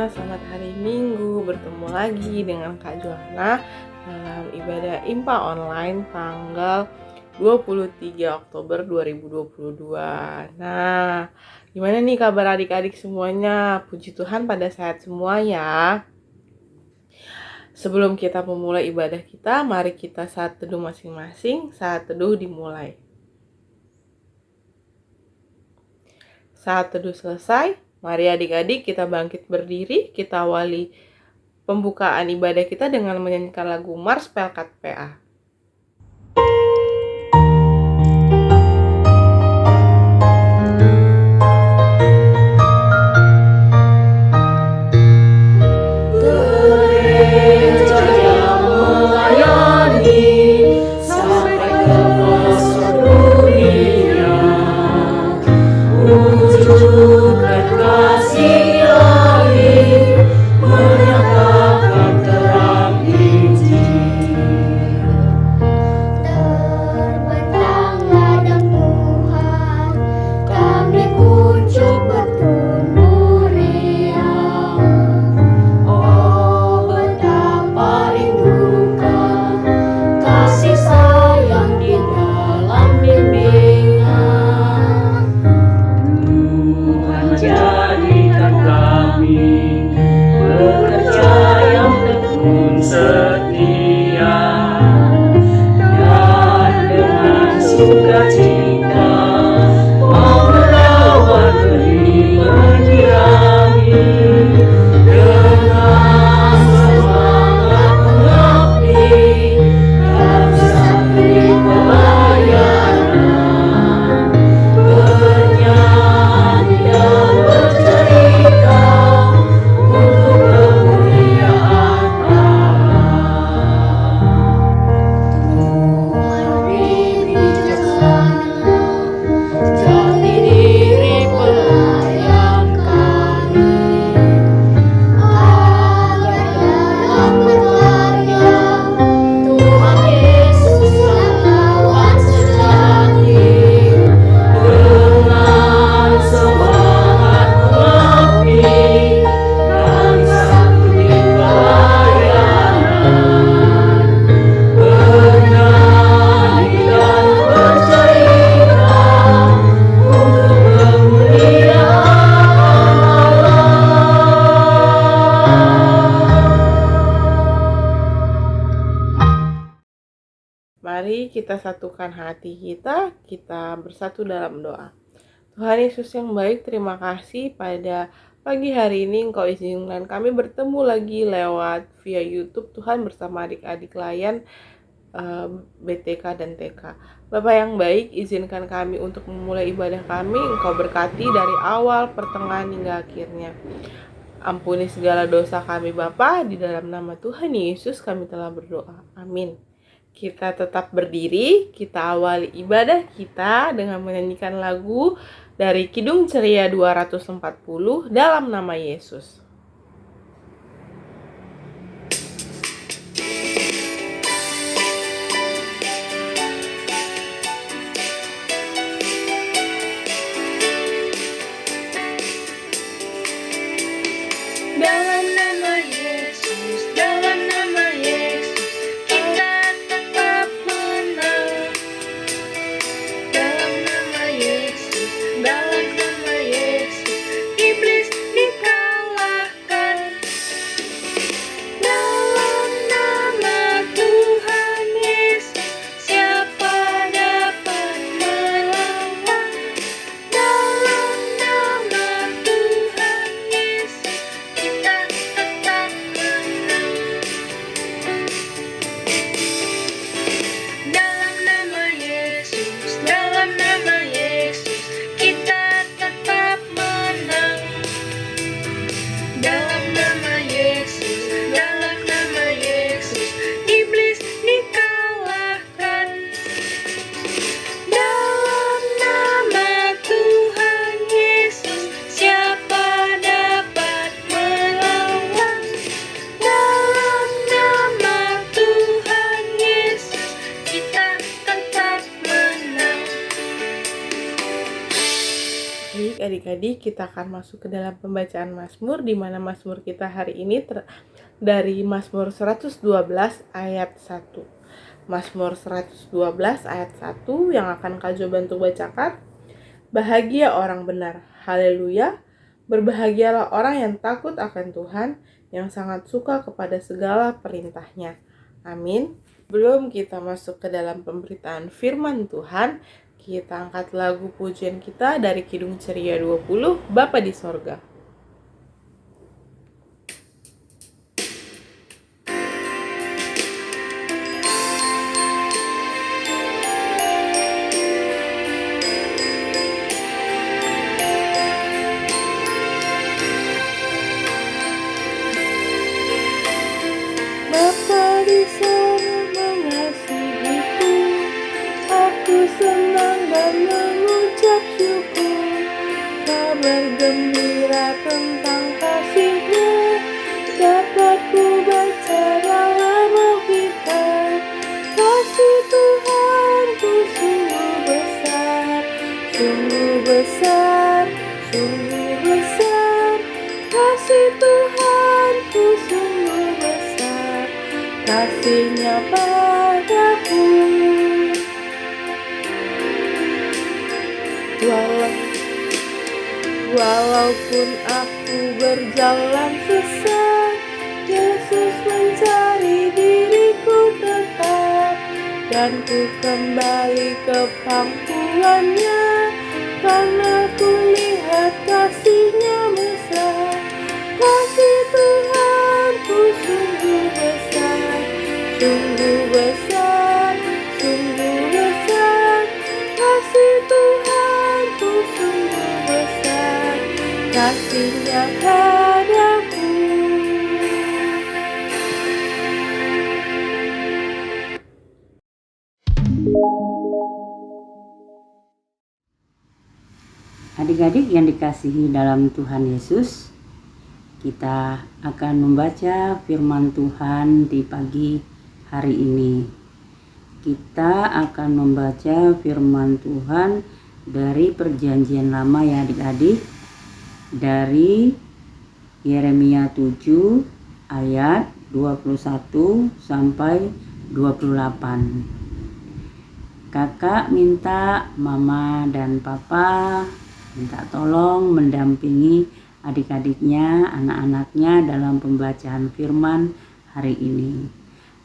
selamat hari Minggu. Bertemu lagi dengan Kak Johanna dalam ibadah IMPA online tanggal 23 Oktober 2022. Nah, gimana nih kabar adik-adik semuanya? Puji Tuhan pada sehat semua ya. Sebelum kita memulai ibadah kita, mari kita saat teduh masing-masing. Saat teduh dimulai. Saat teduh selesai, mari adik-adik kita bangkit berdiri, kita awali pembukaan ibadah kita dengan menyanyikan lagu Mars Pelkat PA. Mari kita satukan hati kita bersatu dalam doa. Tuhan Yesus yang baik, terima kasih pada pagi hari ini Engkau izinkan kami bertemu lagi lewat via YouTube Tuhan bersama adik-adik layan BTK dan TK. Bapak yang baik, izinkan kami untuk memulai ibadah kami. Engkau berkati dari awal, pertengahan hingga akhirnya. Ampuni segala dosa kami Bapa, di dalam nama Tuhan Yesus kami telah berdoa. Amin. Kita tetap berdiri, kita awali ibadah kita dengan menyanyikan lagu dari Kidung Ceria 240 dalam nama Yesus. Dalam nama Yesus, dalam nama Yesus, kita tetap menang. Dalam nama Yesus, iblis dikalahkan. Baik adik-adik, kita akan masuk ke dalam pembacaan Mazmur, di mana Mazmur kita hari ini dari Mazmur 112 ayat 1. Mazmur 112 ayat 1 yang akan Kak Jo bantu bacakan. Bahagia orang benar, haleluya. Berbahagialah orang yang takut akan Tuhan, yang sangat suka kepada segala perintahnya. Amin. Sebelum kita masuk ke dalam pemberitaan firman Tuhan, kita angkat lagu pujian kita dari Kidung Ceria 20, Bapa di Sorga. Bapa di sorga mengasihiku, aku senang dan mengucap syukur. Kabar gembira tentang kasih-Nya dapat ku baca dalam Alkitab. Kasih Tuhanku sungguh besar, sungguh besar, sungguh besar. Kasih Tuhanku sungguh besar, kasih-Nya padaku. Walaupun aku berjalan sesat, Yesus mencari diriku tetap, dan ku kembali ke pangkuannya, karena ku lihat kasih-Nya besar. Kasih Tuhanku sungguh besar, sungguh besar, sungguh besar. Kasih Tuhanku sungguh besar, kasih-Nya padaku. Adik-adik yang dikasihi dalam Tuhan Yesus, kita akan membaca firman Tuhan di pagi hari ini. Kita akan membaca firman Tuhan dari Perjanjian Lama ya adik-adik, dari Yeremia 7 ayat 21 sampai 28. Kakak minta mama dan papa minta tolong mendampingi adik-adiknya, anak-anaknya dalam pembacaan firman hari ini.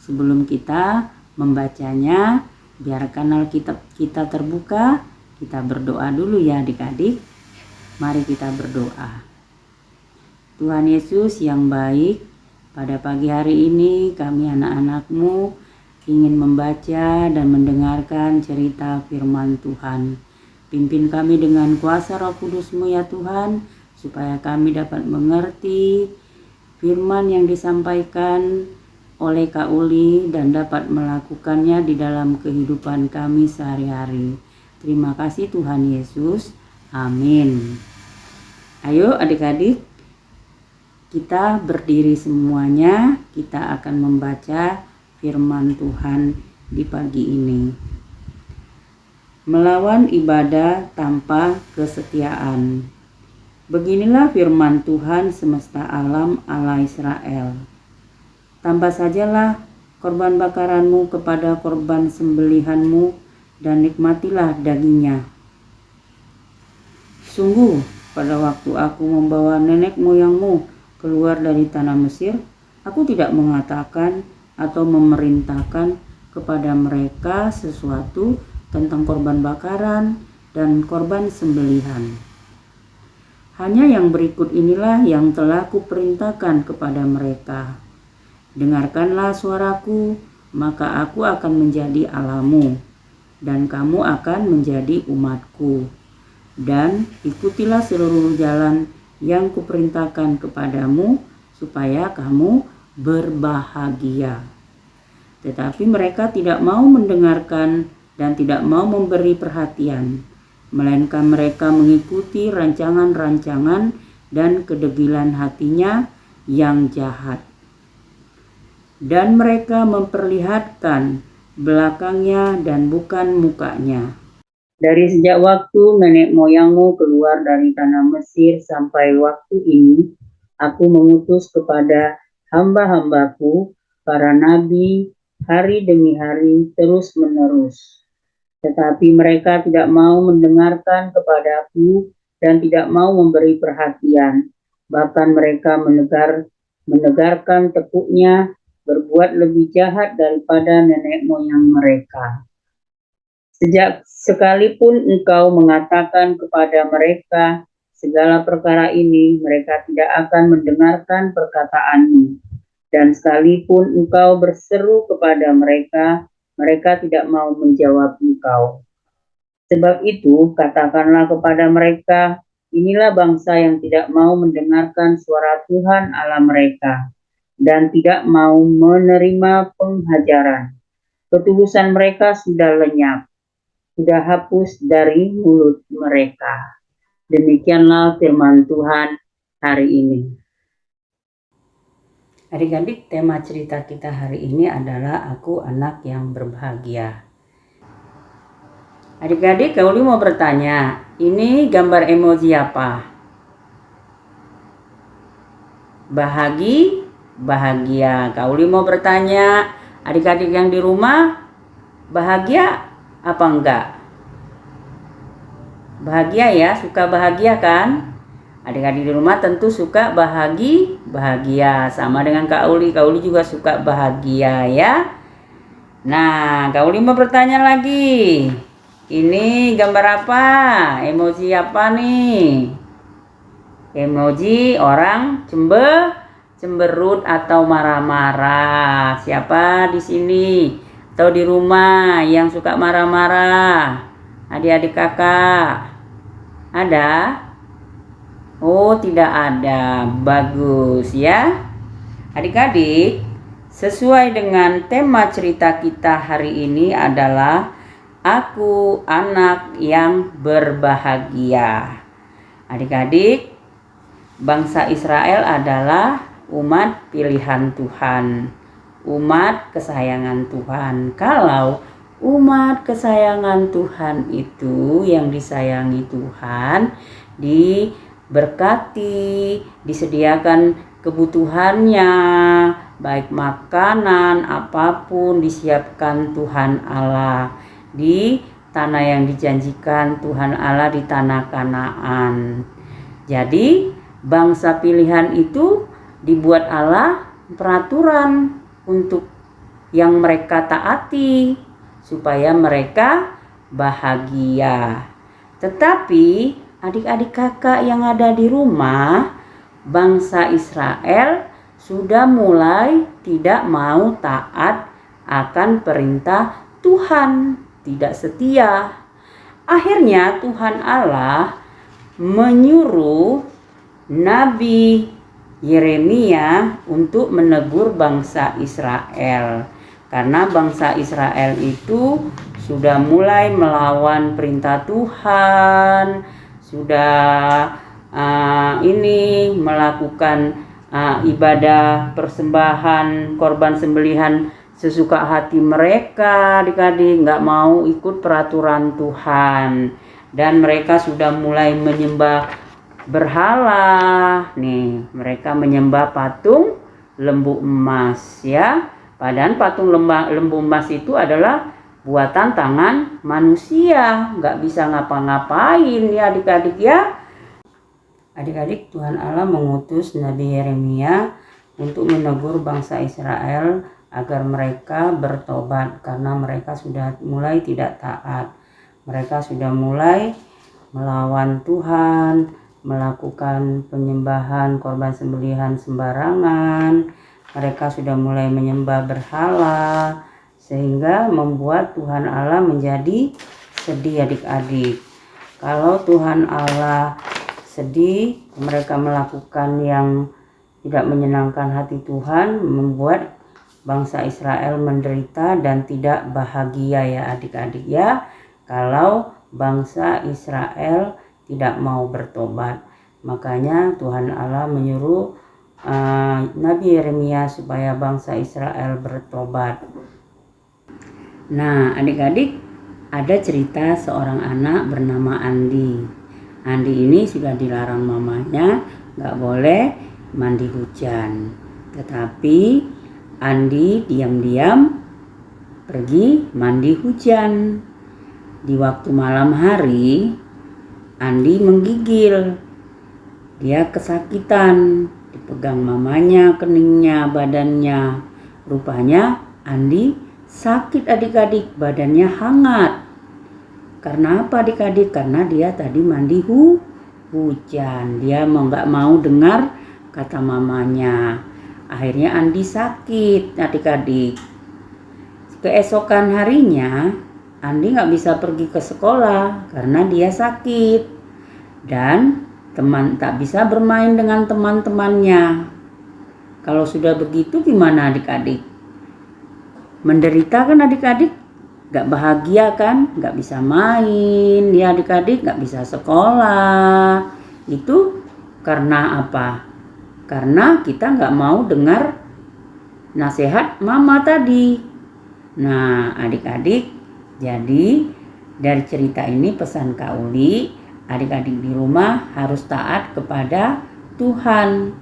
Sebelum kita membacanya, biarkan Alkitab kita terbuka. Kita berdoa dulu ya adik-adik. Mari kita berdoa. Tuhan Yesus yang baik, pada pagi hari ini kami anak-anak-Mu ingin membaca dan mendengarkan cerita firman Tuhan. Pimpin kami dengan kuasa Roh Kudus-Mu ya Tuhan, supaya kami dapat mengerti firman yang disampaikan oleh Kak Uli dan dapat melakukannya di dalam kehidupan kami sehari-hari. Terima kasih Tuhan Yesus. Amin. Ayo adik-adik, kita berdiri semuanya, kita akan membaca firman Tuhan di pagi ini. Melawan ibadah tanpa kesetiaan. Beginilah firman Tuhan semesta alam Allah Israel. Tambah sajalah korban bakaranmu kepada korban sembelihanmu dan nikmatilah dagingnya. Sungguh pada waktu aku membawa nenek moyangmu keluar dari tanah Mesir, aku tidak mengatakan atau memerintahkan kepada mereka sesuatu tentang korban bakaran dan korban sembelihan. Hanya yang berikut inilah yang telah kuperintahkan kepada mereka. Dengarkanlah suaraku, maka aku akan menjadi Allahmu, dan kamu akan menjadi umatku. Dan ikutilah seluruh jalan yang kuperintahkan kepadamu, supaya kamu berbahagia. Tetapi mereka tidak mau mendengarkan dan tidak mau memberi perhatian, melainkan mereka mengikuti rancangan-rancangan dan kedegilan hatinya yang jahat. Dan mereka memperlihatkan belakangnya dan bukan mukanya. Dari sejak waktu nenek moyangmu keluar dari tanah Mesir sampai waktu ini, aku mengutus kepada hamba-hambaku, para nabi, hari demi hari terus menerus. Tetapi mereka tidak mau mendengarkan kepadaku dan tidak mau memberi perhatian. Bahkan mereka menegarkan tepuknya, berbuat lebih jahat daripada nenek moyang mereka. Sejak sekalipun engkau mengatakan kepada mereka segala perkara ini, mereka tidak akan mendengarkan perkataanmu. Dan sekalipun engkau berseru kepada mereka, mereka tidak mau menjawab engkau. Sebab itu, katakanlah kepada mereka, inilah bangsa yang tidak mau mendengarkan suara Tuhan Allah mereka, dan tidak mau menerima penghajaran. Ketulusan mereka sudah lenyap, sudah hapus dari mulut mereka. Demikianlah firman Tuhan hari ini. Adik-adik, tema cerita kita hari ini adalah Aku Anak yang Berbahagia. Adik-adik, Kauli mau bertanya, ini gambar emoji apa? Bahagia. Kauli mau bertanya, adik-adik yang di rumah bahagia apa enggak? Bahagia ya, suka bahagia kan? Adik-adik di rumah tentu suka bahagia. Sama dengan Kak Uli juga suka bahagia ya. Nah, Kak Uli mau bertanya lagi. Ini gambar apa? Emoji apa nih? Emoji orang cemberut atau marah-marah. Siapa di sini atau di rumah yang suka marah-marah? Adik-adik kakak ada? Oh, tidak ada. Bagus ya. Adik-adik, sesuai dengan tema cerita kita hari ini adalah Aku Anak yang Berbahagia. Adik-adik, bangsa Israel adalah umat pilihan Tuhan, umat kesayangan Tuhan. Kalau umat kesayangan Tuhan itu yang disayangi Tuhan, diberkati, disediakan kebutuhannya, baik makanan apapun disiapkan Tuhan Allah di tanah yang dijanjikan Tuhan Allah di tanah Kanaan. Jadi bangsa pilihan itu dibuat Allah peraturan untuk yang mereka taati supaya mereka bahagia. Tetapi adik-adik kakak yang ada di rumah, bangsa Israel sudah mulai tidak mau taat akan perintah Tuhan, tidak setia. Akhirnya Tuhan Allah menyuruh Nabi Yeremia untuk menegur bangsa Israel. Karena bangsa Israel itu sudah mulai melawan perintah Tuhan, sudah melakukan ibadah persembahan, korban sembelihan sesuka hati mereka, adik-adik nggak mau ikut peraturan Tuhan. Dan mereka sudah mulai menyembah berhala. Nih, mereka menyembah patung lembu emas ya. Padahal patung lembu emas itu adalah buatan tangan manusia, nggak bisa ngapa-ngapain ya adik-adik ya. Adik-adik, Tuhan Allah mengutus Nabi Yeremia untuk menegur bangsa Israel agar mereka bertobat karena mereka sudah mulai tidak taat. Mereka sudah mulai melawan Tuhan, melakukan penyembahan korban sembelihan sembarangan. Mereka sudah mulai menyembah berhala, sehingga membuat Tuhan Allah menjadi sedih adik-adik. Kalau Tuhan Allah sedih, mereka melakukan yang tidak menyenangkan hati Tuhan, membuat bangsa Israel menderita dan tidak bahagia ya adik-adik ya. Kalau bangsa Israel tidak mau bertobat, makanya Tuhan Allah menyuruh Nabi Yeremia supaya bangsa Israel bertobat. Nah adik-adik, Ada cerita seorang anak bernama Andi. Andi ini sudah dilarang mamanya gak boleh mandi hujan. Tetapi Andi diam-diam pergi mandi hujan. Di waktu malam hari, Andi menggigil. Dia kesakitan, dipegang mamanya, keningnya, badannya. Rupanya Andi sakit adik-adik, badannya hangat. Karena apa adik-adik? Karena dia tadi mandi hujan. Dia gak mau dengar kata mamanya. Akhirnya Andi sakit adik-adik. Keesokan harinya Andi gak bisa pergi ke sekolah karena dia sakit. Dan tak bisa bermain dengan teman-temannya. Kalau sudah begitu gimana adik-adik? Menderita kan adik-adik? Gak bahagia kan? Gak bisa main ya adik-adik, gak bisa sekolah. Itu karena apa? Karena kita gak mau dengar nasihat mama tadi. Nah adik-adik, jadi dari cerita ini pesan Kak Uli, adik-adik di rumah harus taat kepada Tuhan,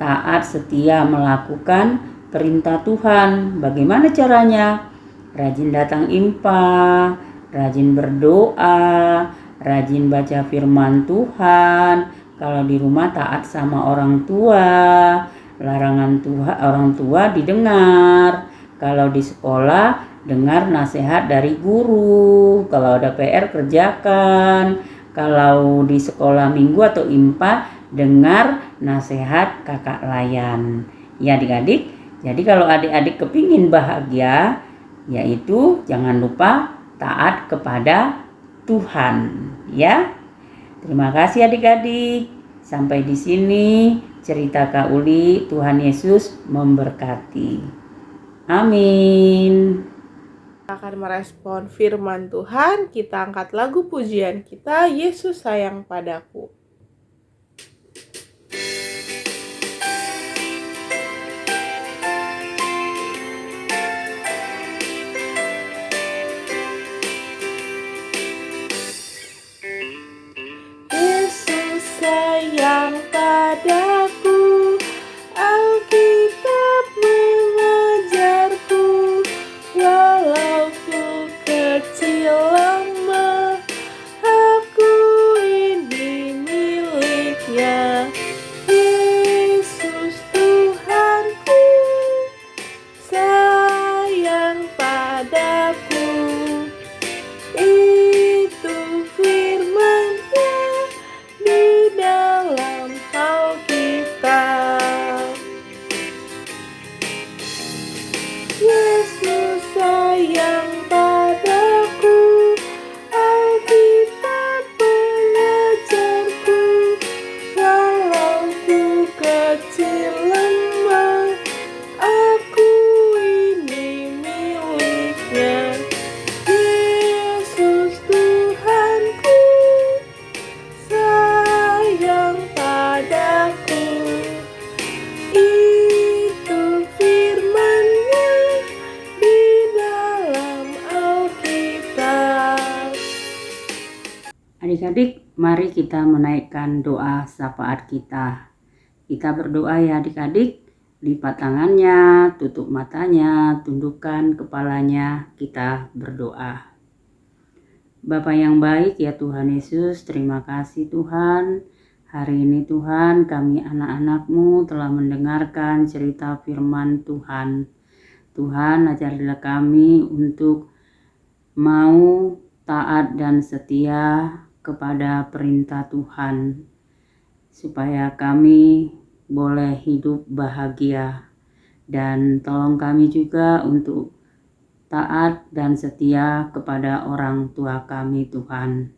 taat setia melakukan perintah Tuhan. Bagaimana caranya? Rajin datang IMPA, rajin berdoa, rajin baca firman Tuhan. Kalau di rumah taat sama orang tua, larangan Tuhan orang tua didengar. Kalau di sekolah dengar nasihat dari guru. Kalau ada PR kerjakan. Kalau di sekolah minggu atau IMPA dengar nasihat kakak layan. Ya adik-adik, jadi kalau adik-adik kepingin bahagia, yaitu jangan lupa taat kepada Tuhan. Ya, terima kasih adik-adik. Sampai di sini cerita Kak Uli. Tuhan Yesus memberkati. Amin. Akan merespon firman Tuhan, kita angkat lagu pujian kita, Yesus sayang padaku. Yesus sayang padaku, Alkitab mengajarku, walau ku kecil lemah, aku ini miliknya. Yesus Tuhanku, sayang padaku. Itu firman-Nya di dalam Alkitab. Yesus sayang padaku, Alkitab mengajarku, walau ku kecil lemah, aku ini miliknya. Yesus Tuhanku, sayang padaku. Itu firman-Nya di dalam Alkitab. Adik-adik, mari kita menaikkan doa syafaat kita. Kita berdoa ya adik-adik. Lipat tangannya, tutup matanya, tundukkan kepalanya, kita berdoa. Bapa yang baik ya Tuhan Yesus, terima kasih Tuhan. Hari ini Tuhan, kami anak-anak-Mu telah mendengarkan cerita firman Tuhan. Tuhan, ajarilah kami untuk mau taat dan setia kepada perintah Tuhan, supaya kami boleh hidup bahagia. Dan tolong kami juga untuk taat dan setia kepada orang tua kami Tuhan.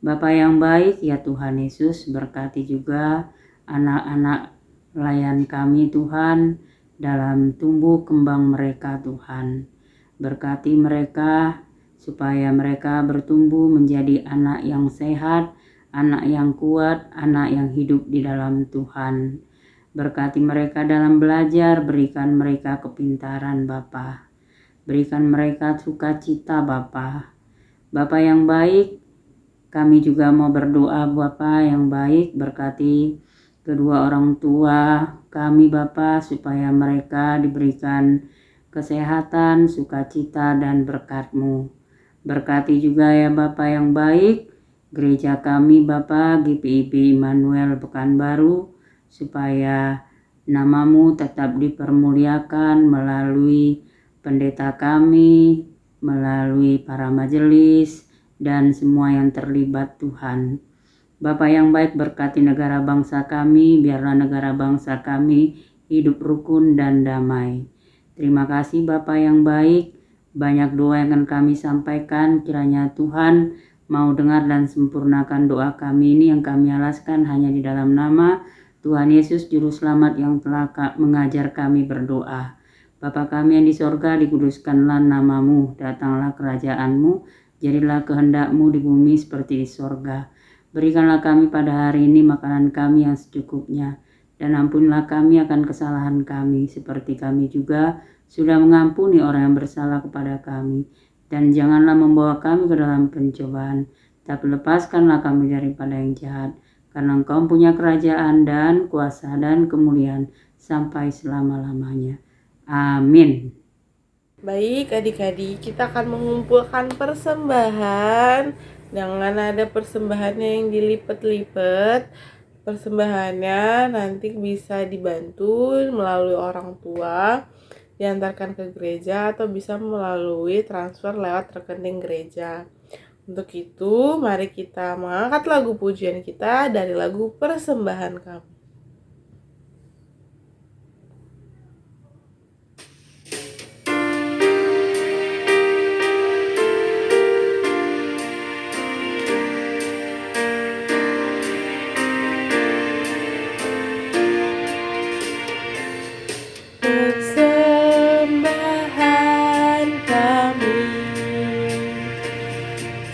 Bapa yang baik ya Tuhan Yesus, berkati juga anak-anak layan kami Tuhan dalam tumbuh kembang mereka Tuhan. Berkati mereka supaya mereka bertumbuh menjadi anak yang sehat, anak yang kuat, anak yang hidup di dalam Tuhan. Berkati mereka dalam belajar, berikan mereka kepintaran Bapa. Berikan mereka sukacita Bapa. Bapa yang baik, kami juga mau berdoa Bapa yang baik, berkati kedua orang tua kami Bapa, supaya mereka diberikan kesehatan, sukacita, dan berkat-Mu. Berkati juga ya Bapa yang baik, gereja kami Bapa, GPIB Immanuel Pekanbaru, supaya nama-Mu tetap dipermuliakan melalui pendeta kami, melalui para majelis, dan semua yang terlibat Tuhan. Bapa yang baik, berkati negara bangsa kami, biarlah negara bangsa kami hidup rukun dan damai. Terima kasih Bapa yang baik, banyak doa yang akan kami sampaikan, kiranya Tuhan mau dengar dan sempurnakan doa kami ini yang kami alaskan hanya di dalam nama Tuhan Yesus Juru Selamat yang telah mengajar kami berdoa. Bapa kami yang di sorga, dikuduskanlah nama-Mu, datanglah kerajaan-Mu, jadilah kehendak-Mu di bumi seperti di sorga. Berikanlah kami pada hari ini makanan kami yang secukupnya, dan ampunilah kami akan kesalahan kami, seperti kami juga sudah mengampuni orang yang bersalah kepada kami. Dan janganlah membawa kami ke dalam pencobaan, tapi lepaskanlah kami daripada yang jahat, karena Engkau punya kerajaan dan kuasa dan kemuliaan sampai selama-lamanya. Amin. Baik adik-adik, kita akan mengumpulkan persembahan. Jangan ada persembahannya yang dilipat-lipat. Persembahannya nanti bisa dibantu melalui orang tua, diantarkan ke gereja, atau bisa melalui transfer lewat rekening gereja. Untuk itu, mari kita mengangkat lagu pujian kita dari lagu Persembahan Kami. Persembahan kami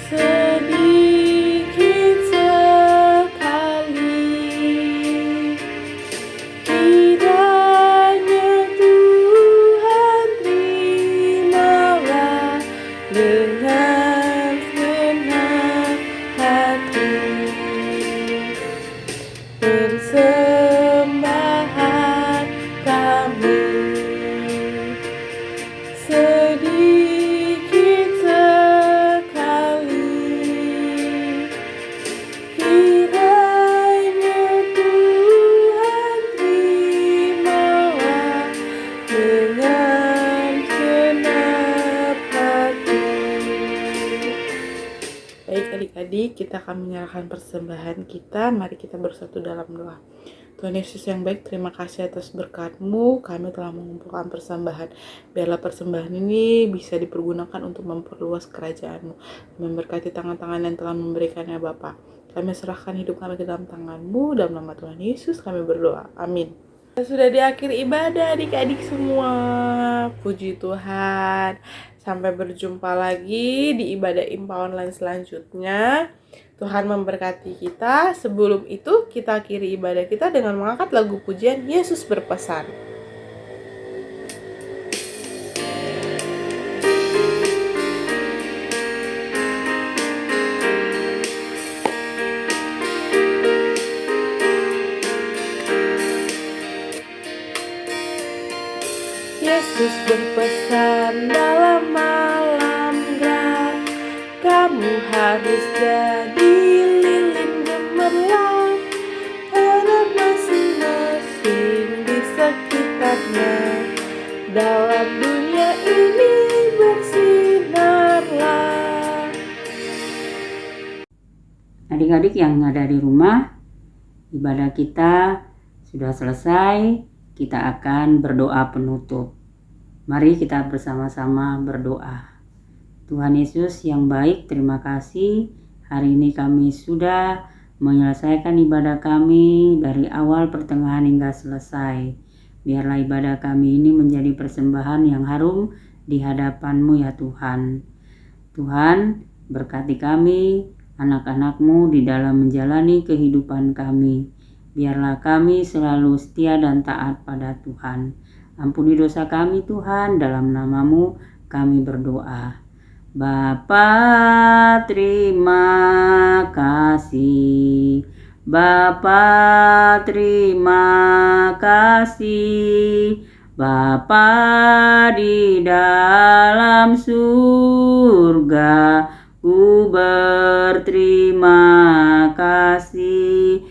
sedikit sekali, kiranya Tuhan terimalah dengan senang hati. Persembahan kami sedikit sekali, kiranya Tuhan terimalah dengan genap hati. Baik adik-adik, kita akan menyerahkan persembahan kita. Mari kita bersatu dalam doa. Tuhan Yesus yang baik, terima kasih atas berkat-Mu. Kami telah mengumpulkan persembahan. Biarlah persembahan ini bisa dipergunakan untuk memperluas kerajaan-Mu. Memberkati tangan-tangan yang telah memberikannya Bapa. Kami serahkan hidup kami ke dalam tangan-Mu. Dalam nama Tuhan Yesus kami berdoa. Amin. Sudah di akhir ibadah adik-adik semua. Puji Tuhan. Sampai berjumpa lagi di ibadah IMPA online selanjutnya. Tuhan memberkati kita. Sebelum itu kita akhiri ibadah kita dengan mengangkat lagu pujian Yesus Berpesan. Yesus berpesan dalam malam gelap, kamu harus jadi lilin gemerlap, harap masing-masing di sekitarnya, dalam dunia ini bersinarlah. Adik-adik yang ada di rumah, ibadah kita sudah selesai. Kita akan berdoa penutup. Mari kita bersama-sama berdoa. Tuhan Yesus yang baik, terima kasih. Hari ini kami sudah menyelesaikan ibadah kami dari awal, pertengahan hingga selesai. Biarlah ibadah kami ini menjadi persembahan yang harum di hadapan-Mu ya Tuhan. Tuhan, berkati kami, anak-anak-Mu di dalam menjalani kehidupan kami. Biarlah kami selalu setia dan taat pada Tuhan. Ampuni dosa kami Tuhan, dalam nama-Mu kami berdoa. Bapa terima kasih, Bapa terima kasih, Bapa di dalam surga, ku berterima kasih.